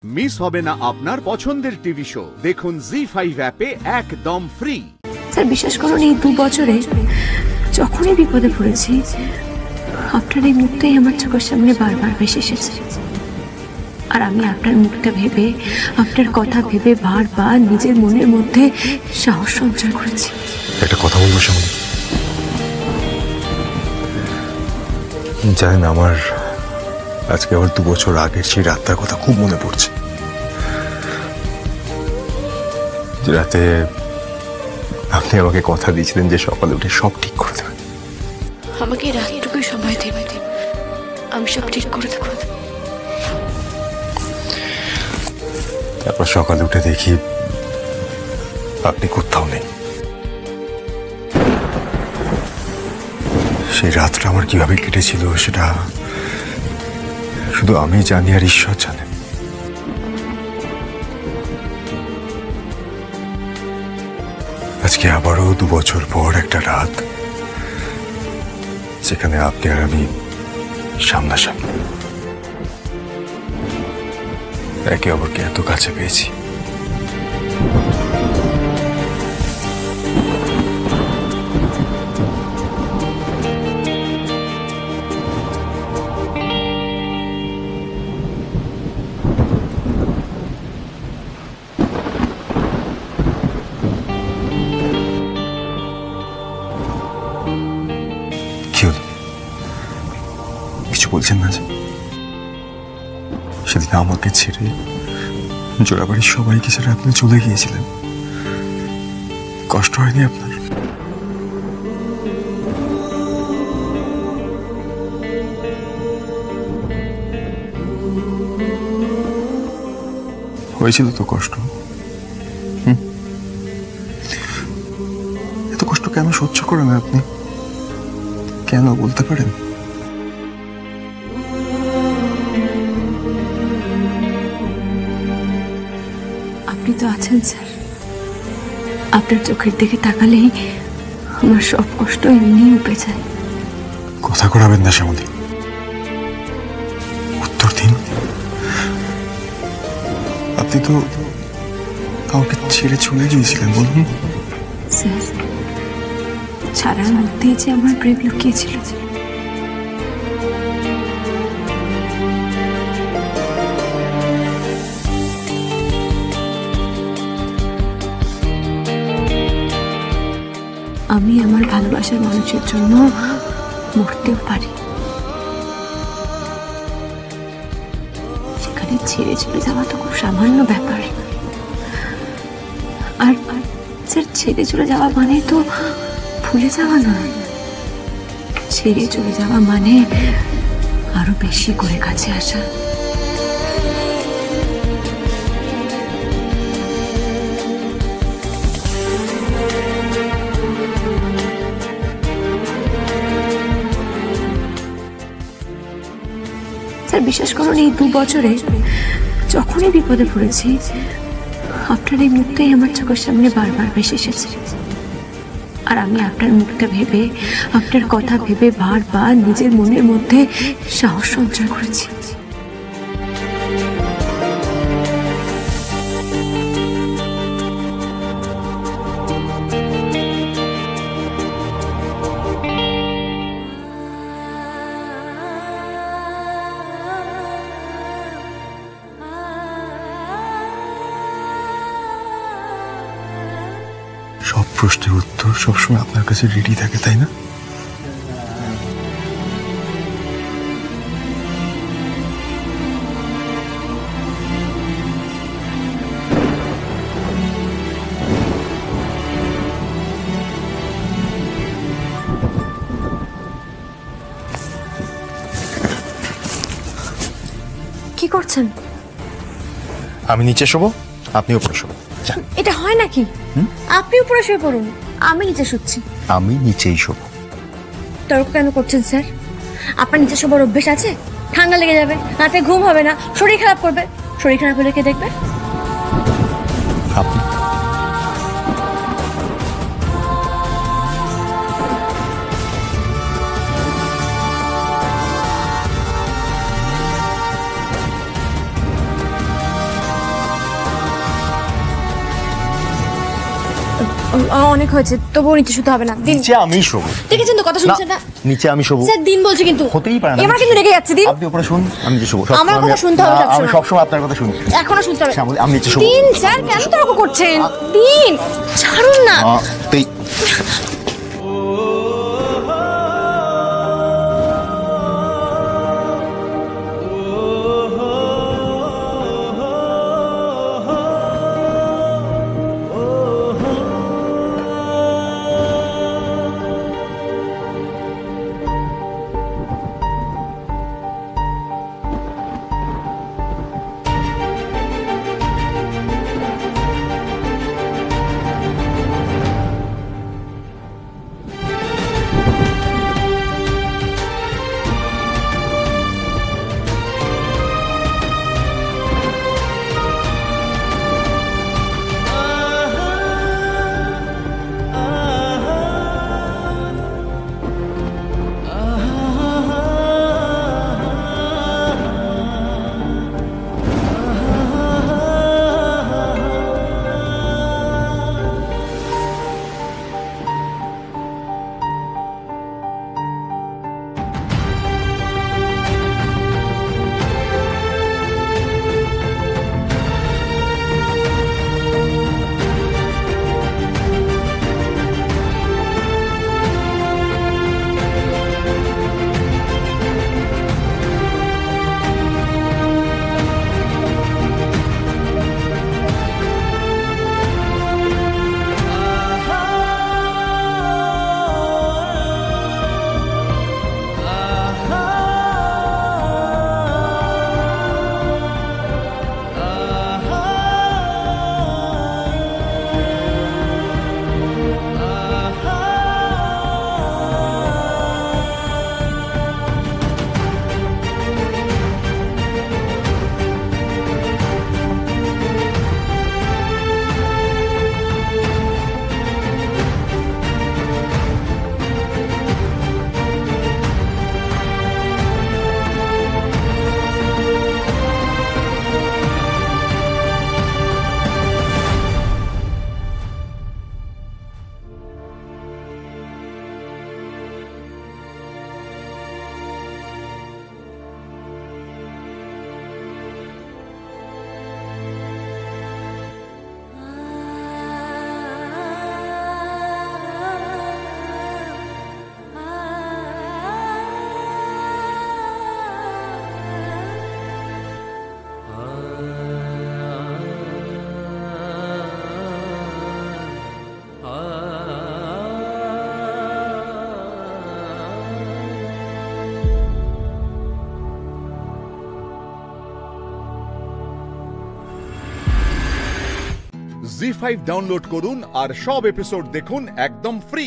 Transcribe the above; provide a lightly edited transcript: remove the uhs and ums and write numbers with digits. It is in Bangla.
মিস হবে না আপনার পছন্দের টিভি শো। দেখুন জি5 অ্যাপে একদম ফ্রি। স্যার বিশ্বাস করুন, এই 2 বছরে যখনই বিপদে পড়েছি আপনার এই মুখটাই আমার চোখের সামনে বারবার ভেসে এসেছে। আর আমি আপনার মুখটা ভেবে, আপনার কথা ভেবে বারবার নিজের মনের মধ্যে সাহস সঞ্চয় করেছি। একটা কথা বলবো সামনে, জানেন আমার আজকে আবার 2 বছর আগের সেই রাতটার কথা খুব মনে পড়ছে, যে রাতে আপনি আমাকে কথা দিয়েছিলেন যে সকালে উঠে সব ঠিক করে দেবেন। আমাকে রাতটুকুই সময় দেবে, আমি সব ঠিক করে দেবো। তারপর সকালে উঠে দেখি আপনি কোথাও নেই। সেই রাতটা আমার কিভাবে কেটেছিল সেটা শুধু আমি জানি আর ঈশ্বর জানেন। আজকে আবারও 2 বছর পর একটা রাত, যেখানে আপনি আর আমি সামনাসামনি একে অপরকে এত কাছে পেয়েছি। কি হলো, কিছু বলছেন না যে? সেদিন আমাকে ছেড়ে জোড়াবাড়ির সবাইকে ছেড়ে আপনি চলে গিয়েছিলেন, কষ্ট হয়নি আপনার? হয়েছিল তো কষ্ট? এত কষ্ট কেন সহ্য করেন আপনি? কেন বলতে পারেন? আপনি তো আছেন স্যার, আপনার চোখের দিকে তাকালেই আমার সব কষ্ট এমনি উপে যায়। কথা করাবেন না শ্যামলী, উত্তর দিন। আপনি তো কাউকে ছেড়ে চলে গিয়েছিলেন, বলুন। স্যার, ছাড়ার মধ্যেই যে আমার প্রেম লুকিয়েছিল। আমি আমার ভালোবাসার মানুষের জন্য মরতেও পারি, সেখানে ছেড়ে চলে যাওয়া তো খুব সামান্য ব্যাপার। আর স্যার, ছেড়ে চলে যাওয়া মানে তো ভুলে যাওয়া নয়, ছেড়ে চলে যাওয়া মানে আরো বেশি করে কাছে আসা। স্যার বিশ্বাস করুন, এই 2 বছরে যখনই বিপদে পড়েছি আপনার এই মুখটাই আমার চোখের সামনে বারবার ভেসে এসেছে। আর আমি আপনার মুখটা ভেবে, আপনার কথা ভেবে বারবার নিজের মনের মধ্যে সাহস সঞ্চয় করেছি। সব প্রশ্নের উত্তর সবসময় আপনার কাছে রেডি থাকে, তাই না? কি করছেন? আমি নিচে শোবো, আপনি উপরে শোবো। এটা হয় নাকি? আপনি উপরে শুয়ে পড়ুন, আমি নিচে শুচ্ছি। আমি নিচেই শোবো। তর্ক কেন করছেন স্যার? আপনার নিচে শোবার অভ্যেস আছে? ঠান্ডা লেগে যাবে, রাতে ঘুম হবে না, শরীর খারাপ করবে। শরীর খারাপ হলে কে দেখবে? আপনি। অনেক হয়েছে, তবুও নিচে শুতে হবে না। দিন। নিচে আমি শোবো। দেখেছেন তো কথা শুনছেন না? নিচে আমি শোবো। স্যার দিন বলছে কিন্তু। হতেই পারে না। এবার কিন্তু রেগে যাচ্ছে। দিন। আপনি উপরে শুনুন, আমি নিচে শোবো। আমার কথা শুনতে হবে সবসময়। আমি সবসময় আপনার কথা শুনি। এখনো শুনতে হবে। আমি নিচে শোবো। দিন স্যার, কেন তর্ক করছেন? দিন, ছাড়ুন না। জি5 ডাউনলোড করুন আর সব এপিসোড দেখুন একদম ফ্রি।